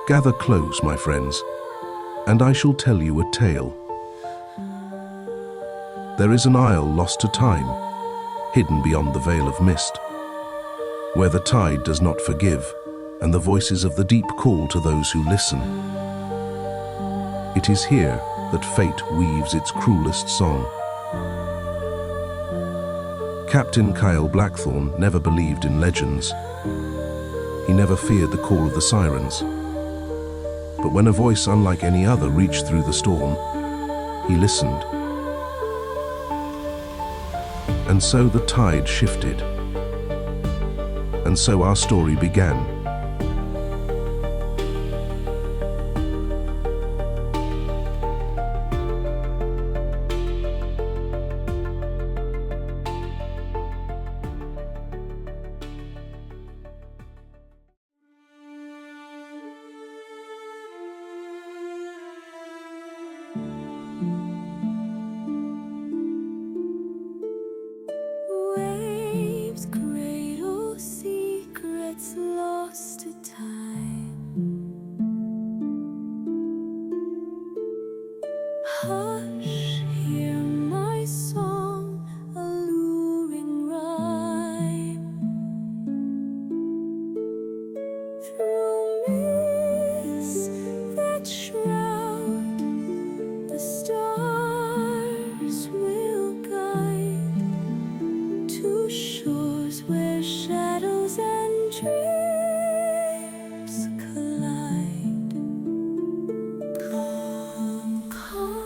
Gather close, my friends, and I shall tell you a tale. There is an isle lost to time, hidden beyond the veil of mist, where the tide does not forgive, and the voices of the deep call to those who listen. It is here that fate weaves its cruelest song. Captain Kael Blackthorn never believed in legends. He never feared the call of the sirens. But when a voice unlike any other reached through the storm, he listened. And so the tide shifted. And so our story began. Waves cradle secrets lost to time. Hush, hear my song, alluring rhyme. Through mists that shroud, the stars will guide to shores where shadows and dreams collide. Come, come,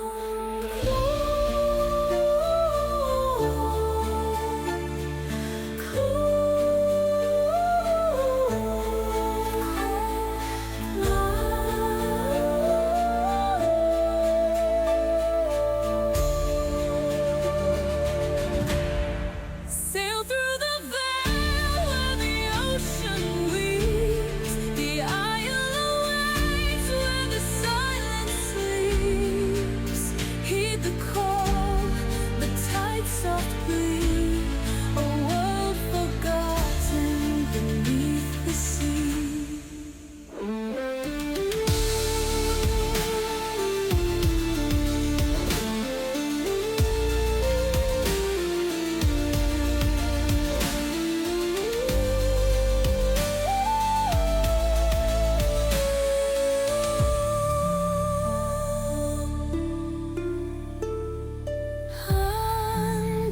sail through the veil where the ocean weeps. The isle awaits where the silence sleeps. Heed the call, the tide's soft breeze, a world forgotten beneath the sea.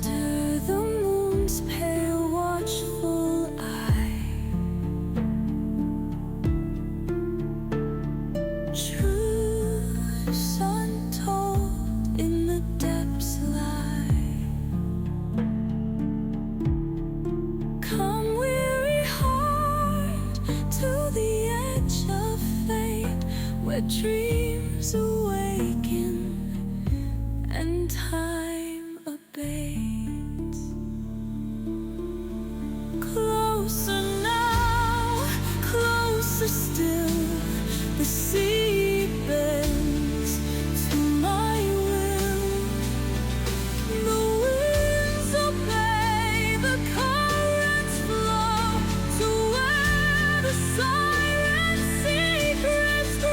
Under the moon's pale watchful eye, truths untold in the depths lie. Come, weary heart, to the edge of fate, where dreams awaken and time abates. Closer now, closer still, the sea bends to my will. The winds obey, the currents flow to where the siren secrets grow.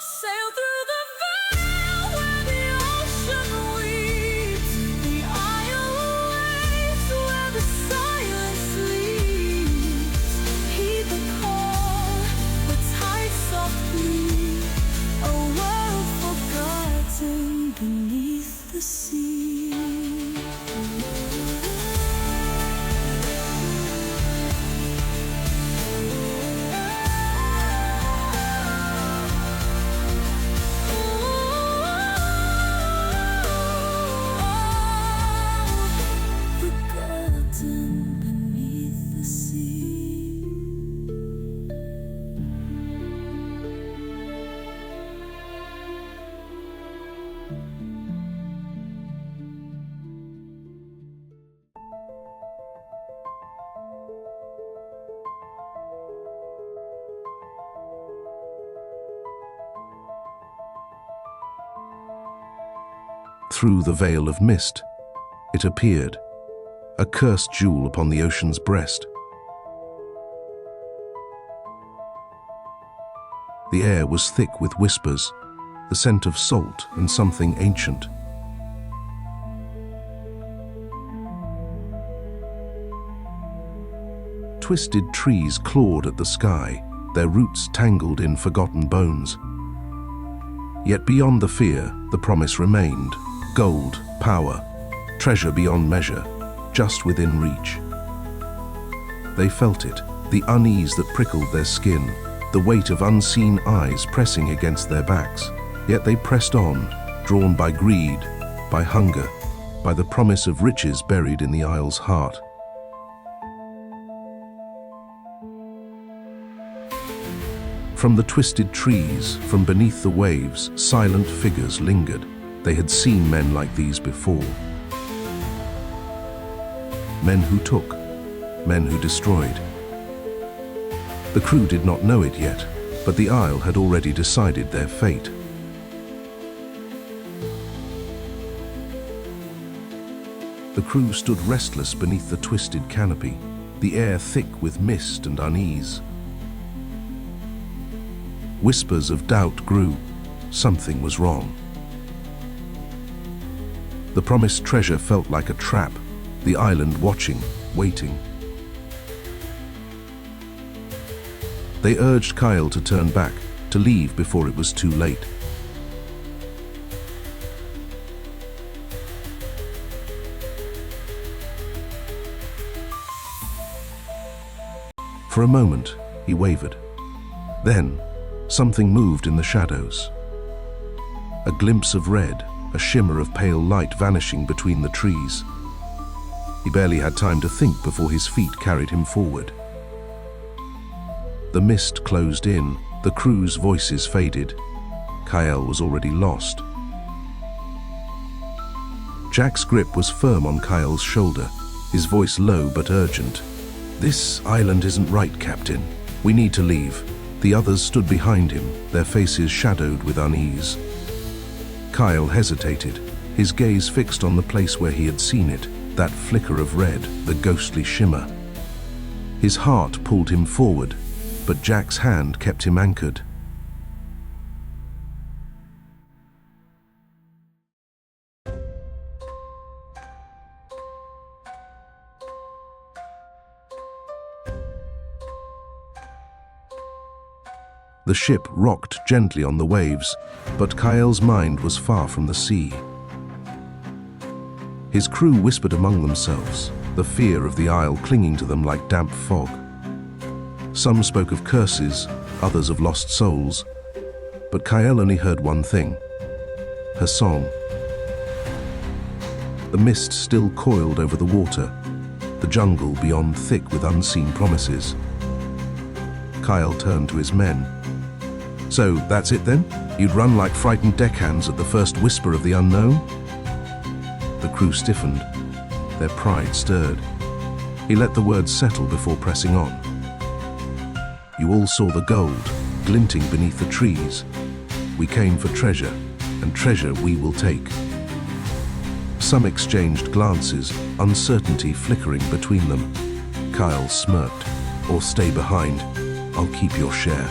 Sail through the veil where the ocean weeps. The isle awaits where the silence sleeps. Heed the call, the tide's soft breeze, a world forgotten beneath the sea. Forgotten beneath the sea. Through the veil of mist, it appeared, a cursed jewel upon the ocean's breast. The air was thick with whispers, the scent of salt and something ancient. Twisted trees clawed at the sky, their roots tangled in forgotten bones. Yet beyond the fear, the promise remained: gold, power, treasure beyond measure, just within reach. They felt it, the unease that prickled their skin, the weight of unseen eyes pressing against their backs. Yet they pressed on, drawn by greed, by hunger, by the promise of riches buried in the isle's heart. From the twisted trees, from beneath the waves, silent figures lingered. They had seen men like these before. Men who took, men who destroyed. The crew did not know it yet, but the isle had already decided their fate. The crew stood restless beneath the twisted canopy, the air thick with mist and unease. Whispers of doubt grew. Something was wrong. The promised treasure felt like a trap, the island watching, waiting. They urged Kael to turn back, to leave before it was too late. For a moment, he wavered. Then, something moved in the shadows. A glimpse of red, a shimmer of pale light vanishing between the trees. He barely had time to think before his feet carried him forward. The mist closed in, the crew's voices faded. Kael was already lost. Jack's grip was firm on Kael's shoulder, his voice low but urgent. "This island isn't right, Captain. We need to leave." The others stood behind him, their faces shadowed with unease. Kael hesitated, his gaze fixed on the place where he had seen it, that flicker of red, the ghostly shimmer. His heart pulled him forward, but Jack's hand kept him anchored. The ship rocked gently on the waves, but Kael's mind was far from the sea. His crew whispered among themselves, the fear of the isle clinging to them like damp fog. Some spoke of curses, others of lost souls, but Kael only heard one thing: her song. The mist still coiled over the water, the jungle beyond thick with unseen promises. Kael turned to his men. "So, that's it then? You'd run like frightened deckhands at the first whisper of the unknown?" The crew stiffened, their pride stirred. He let the words settle before pressing on. "You all saw the gold, glinting beneath the trees. We came for treasure, and treasure we will take." Some exchanged glances, uncertainty flickering between them. Kael smirked. "Or stay behind. I'll keep your share."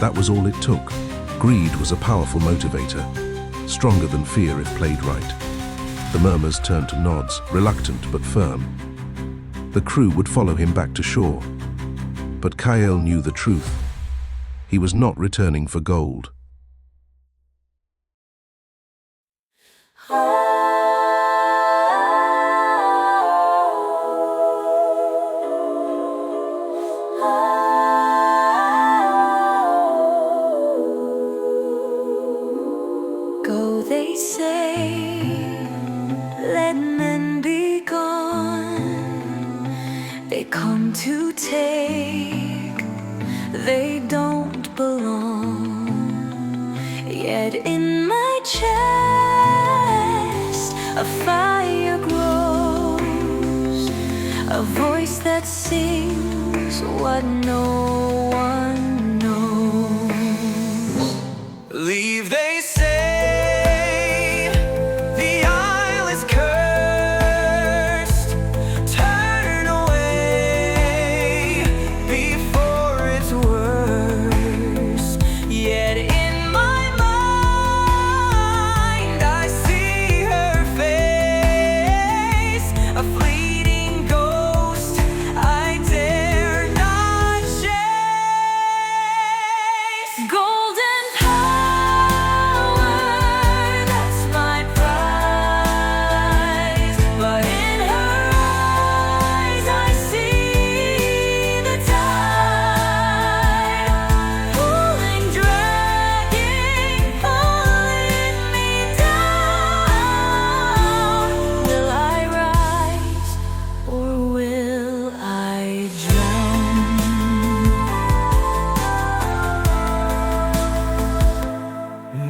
That was all it took. Greed was a powerful motivator, stronger than fear if played right. The murmurs turned to nods, reluctant but firm. The crew would follow him back to shore. But Kael knew the truth. He was not returning for gold. Go, they say, let men be gone. They come to take, they don't belong. Yet in my chest a fire grows, a voice that sings what no one knows. Leave, they say.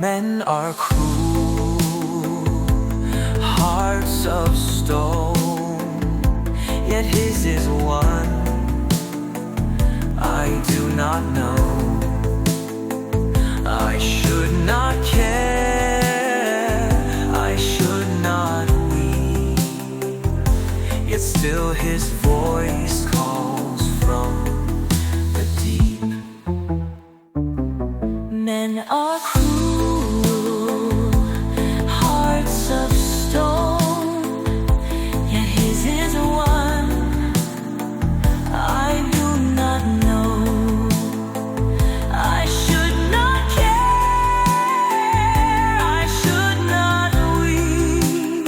Men are cruel, hearts of stone, yet his is one I do not know. I should not care, I should not weep, yet still his voice calls from the deep. Men are cruel, hearts of stone, yet his is one I do not know. I should not care, I should not weep,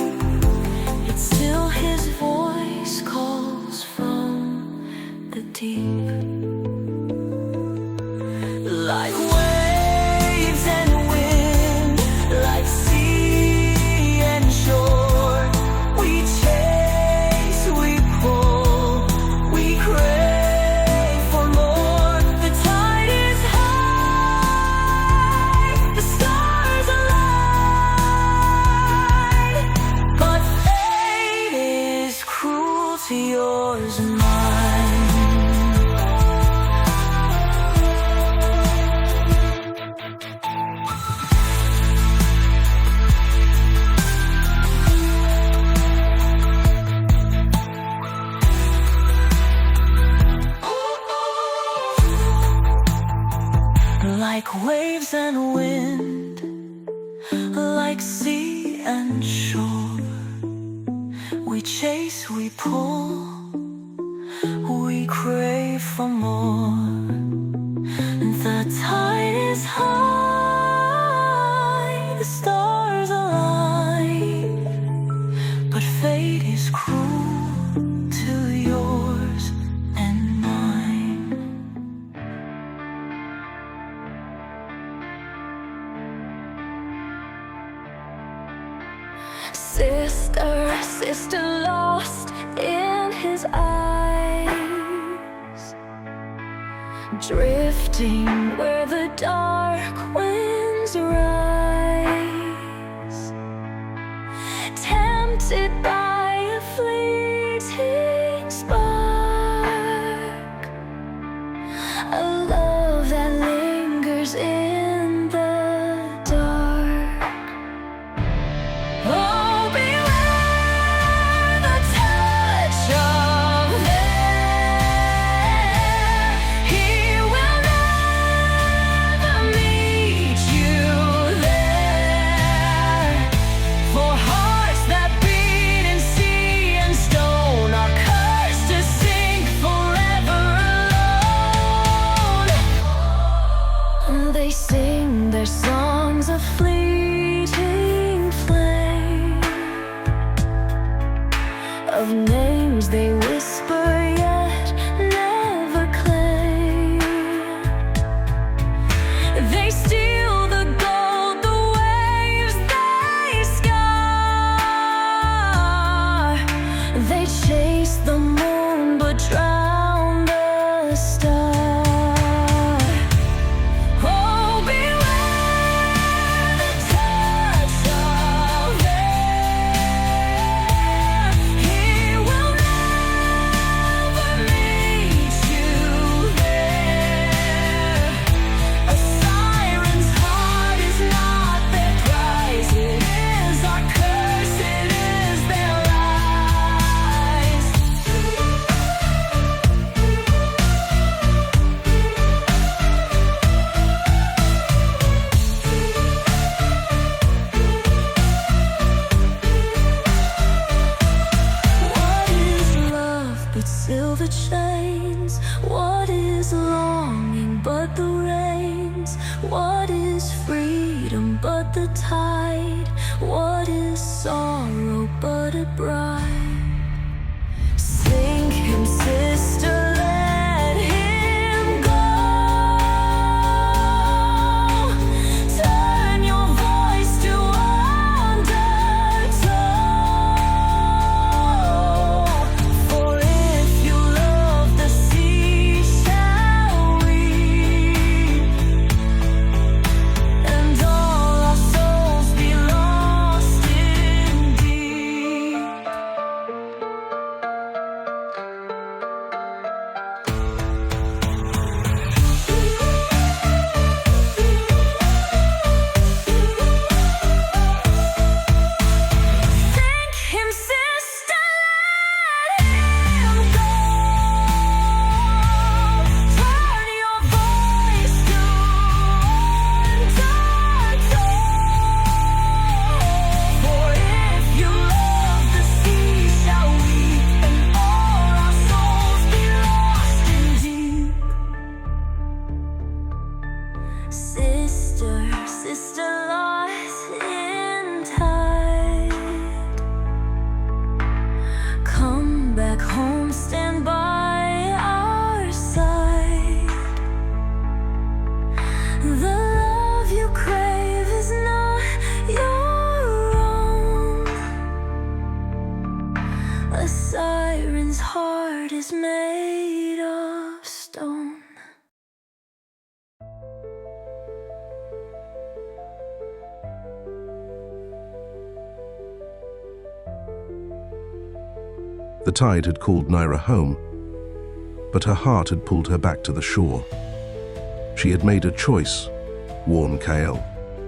yet still his voice calls from the deep. Like waves and wind, like sea and shore, we chase, we pull, we crave for more. The tide is high, the stars align, but fate is cruel to yours and mine. Like waves and wind, like sea and shore, we chase, we pull, we crave for more. The tide is high, the stars align, but fate is cruel to yours and mine. Sister, sister lost in his eyes, drifting where the dark winds rise, tempted by a fleeting spark, a love that lingers in the dark. Oh, beware the touch of air. He will never meet you there. For hearts that beat in sea and stone are cursed to sink forever alone. They sing their songs of fleeting flame, of names they whisper yet never claim. They steal the gold, the waves they scar. They chase the moon but drown the star. Oh, beware the touch of air. He will never meet you there. A siren's heart is not their prize. It is our curse, it is their lies. What is love but silver chains? What is longing but the rains? What is freedom but the tide? What is sorrow but a bride? Sink him, sister, let him go. Turn your voice to undertow. For if you love the sea, shall weep, and all our The tide had called Nyra home, but her heart had pulled her back to the shore. She had made a choice: warn Kael,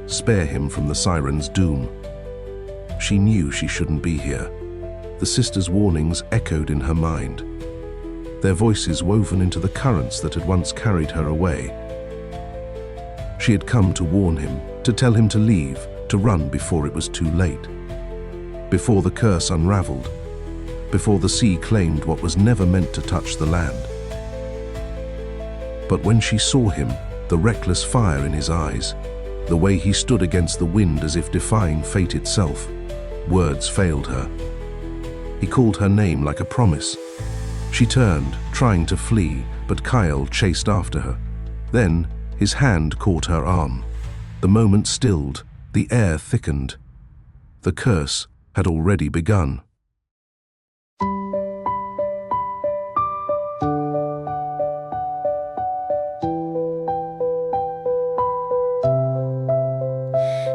spare him from the Siren's doom. She knew she shouldn't be here. The sisters' warnings echoed in her mind, their voices woven into the currents that had once carried her away. She had come to warn him, to tell him to leave, to run before it was too late. Before the curse unraveled, before the sea claimed what was never meant to touch the land. But when she saw him, the reckless fire in his eyes, the way he stood against the wind as if defying fate itself, words failed her. He called her name like a promise. She turned, trying to flee, but Kael chased after her. Then, his hand caught her arm. The moment stilled, the air thickened. The curse had already begun.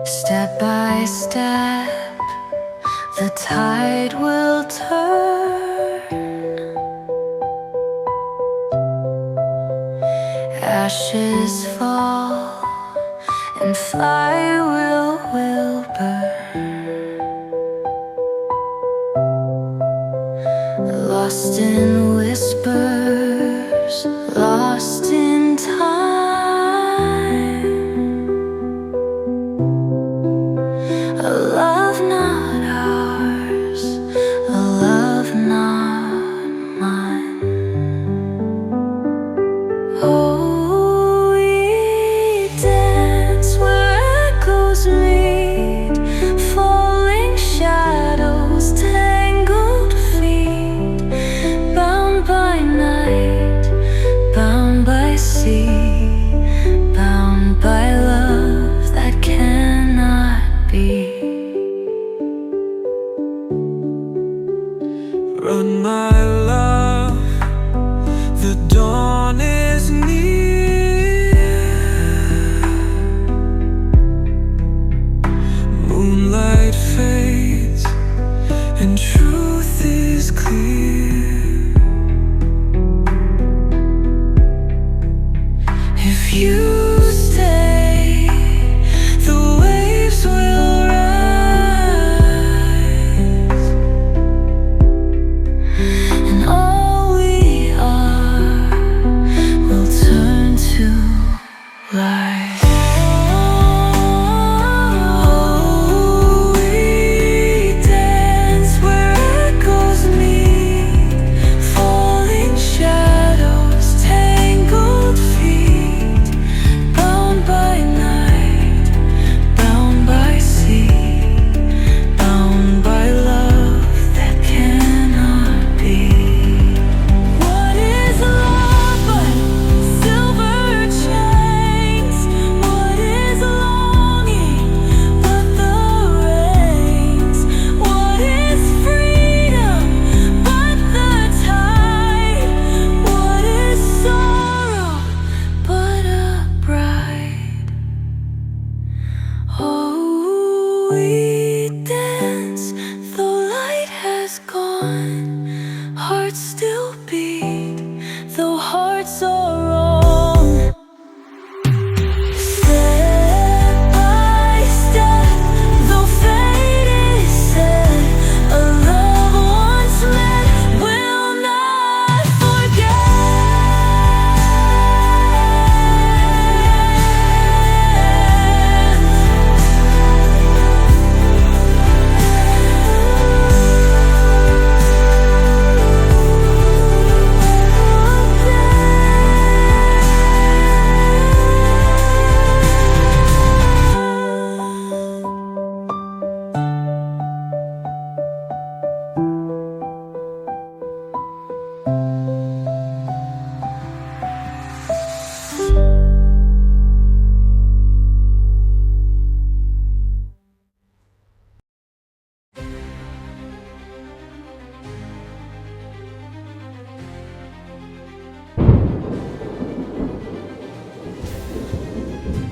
Step by step, the tide will turn. Ashes fall and fire will burn. Lost in whispers, lost in time. A love not ours, a love not mine. Oh, we dance where echoes meet, falling shadows, tangled feet, bound by night, bound by sea, bound by love that cannot be. Run, my love, the dawn is near. Moonlight fades and truth is clear. If you stay, the waves will rise, and all we are will turn to light. Oh, we dance where echoes meet, falling shadows, tangled feet, bound by night, bound by sea, bound by love that cannot be. What is love but silver chains? What is longing but the rains? What is freedom but the tide? What is sorrow but a bride? Oh, we dance, though light has gone. Hearts still beat, though hearts are wrong. Step by step, though fate is set, a love once met will not forget.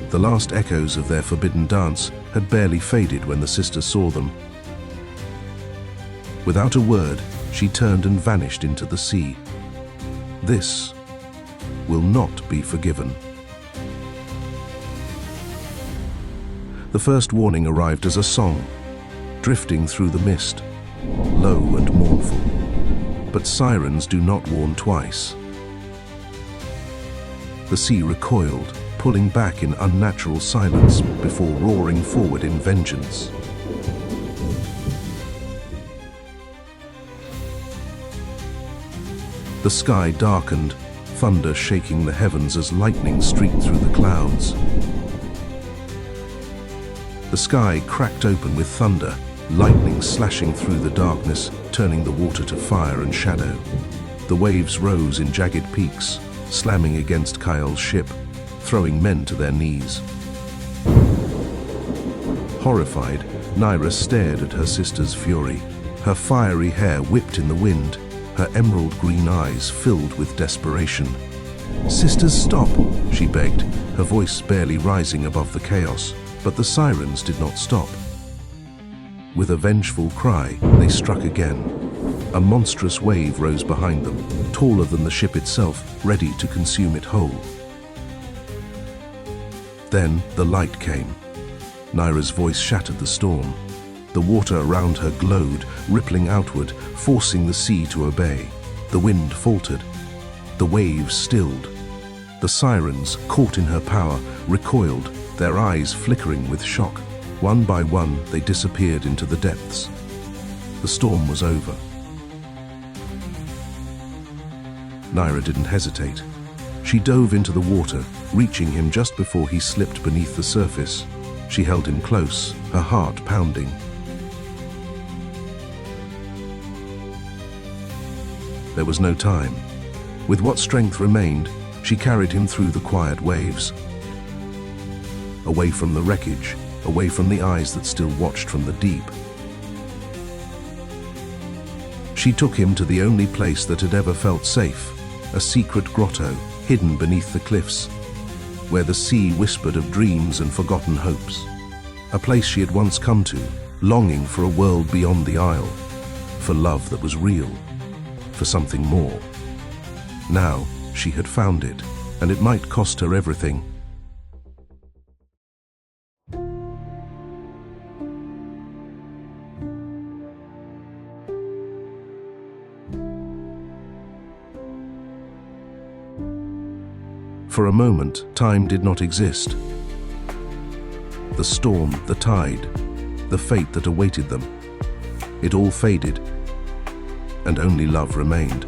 The last echoes of their forbidden dance had barely faded when the sisters saw them. Without a word, she turned and vanished into the sea. This will not be forgiven. The first warning arrived as a song, drifting through the mist, low and mournful. But sirens do not warn twice. The sea recoiled, pulling back in unnatural silence before roaring forward in vengeance. The sky darkened, thunder shaking the heavens as lightning streaked through the clouds. The sky cracked open with thunder, lightning slashing through the darkness, turning the water to fire and shadow. The waves rose in jagged peaks, slamming against Kael's ship, throwing men to their knees. Horrified, Nyra stared at her sister's fury. Her fiery hair whipped in the wind, her emerald green eyes filled with desperation. "Sisters, stop," she begged, her voice barely rising above the chaos. But the sirens did not stop. With a vengeful cry, they struck again. A monstrous wave rose behind them, taller than the ship itself, ready to consume it whole. Then the light came. Nyra's voice shattered the storm. The water around her glowed, rippling outward, forcing the sea to obey. The wind faltered. The waves stilled. The sirens, caught in her power, recoiled, their eyes flickering with shock. One by one, they disappeared into the depths. The storm was over. Nyra didn't hesitate. She dove into the water, reaching him just before he slipped beneath the surface. She held him close, her heart pounding. There was no time. With what strength remained, she carried him through the quiet waves. Away from the wreckage, away from the eyes that still watched from the deep. She took him to the only place that had ever felt safe, a secret grotto hidden beneath the cliffs, where the sea whispered of dreams and forgotten hopes. A place she had once come to, longing for a world beyond the isle, for love that was real, for something more. Now she had found it, and it might cost her everything. For a moment, time did not exist. The storm, the tide, the fate that awaited them, it all faded, and only love remained.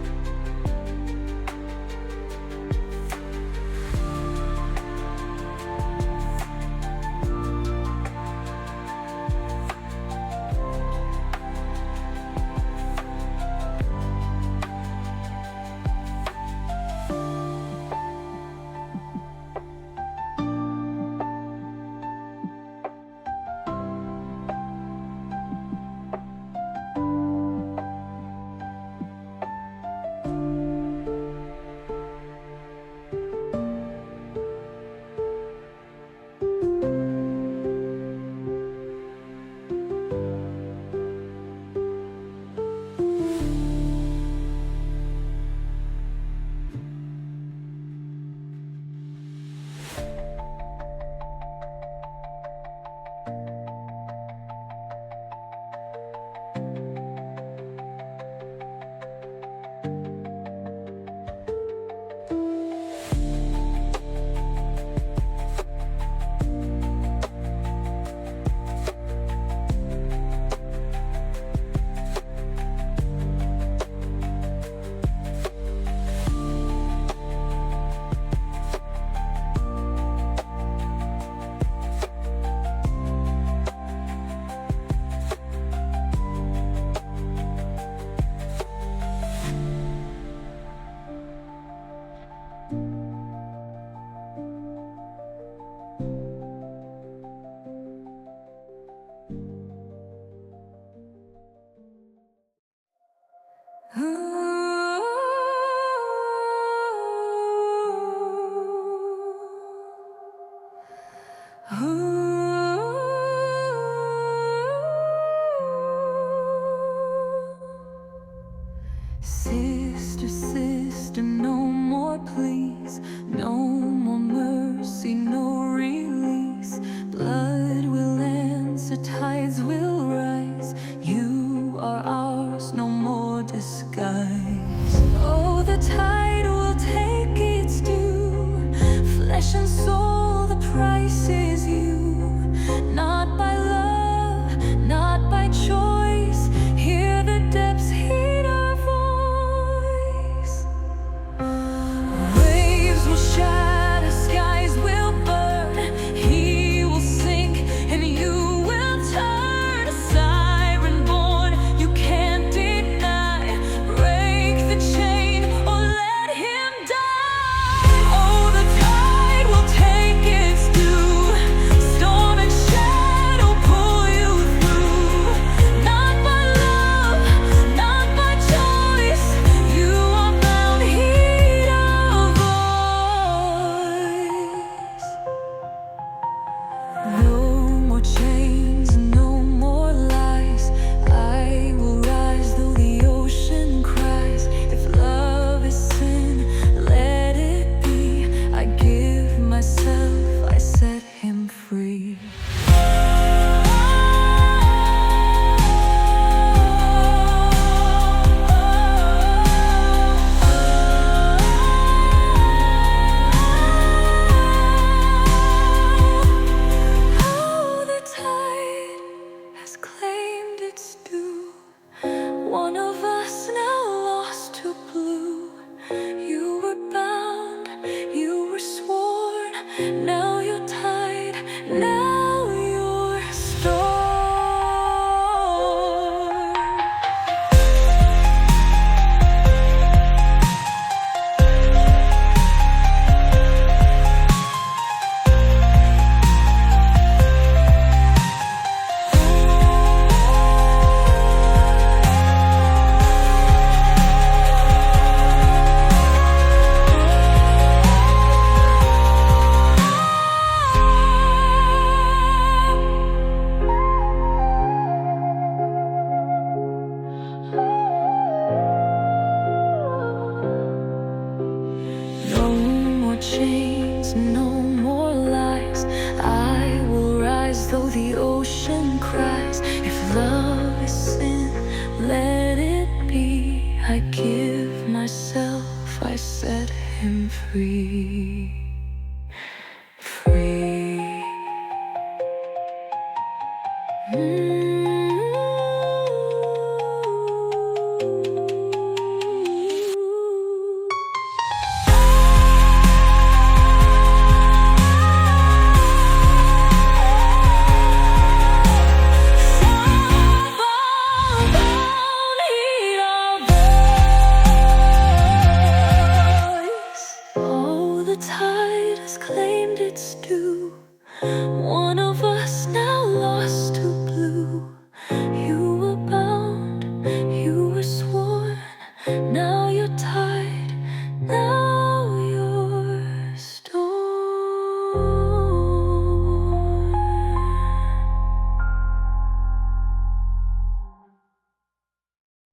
the tides will rise. You are ours, no more disguise. Oh, the tide will take its due. Flesh and soul, the price is you. Not by love, not by choice. Hear the depths, heed our voice. Waves will shatter, skies will burn. He will sink and you will turn. A siren born, you can't deny. Break the chain or let him die. Oh, the tide will take its due. Storm and shadow pull you through. Not by love, not by choice. You are bound, heed our voice. No more chains, no more lies. I will rise though the ocean cries. If love is sin, let it be. I give myself, I set him free. Oh, the tide has claimed its due. One of us now lost to blue. You were bound, you were sworn. Now you're tied, now you're storm. No more chains, no more lies. I will rise though the ocean cries. If love is sin, let it be. I give myself, I set him free. Free.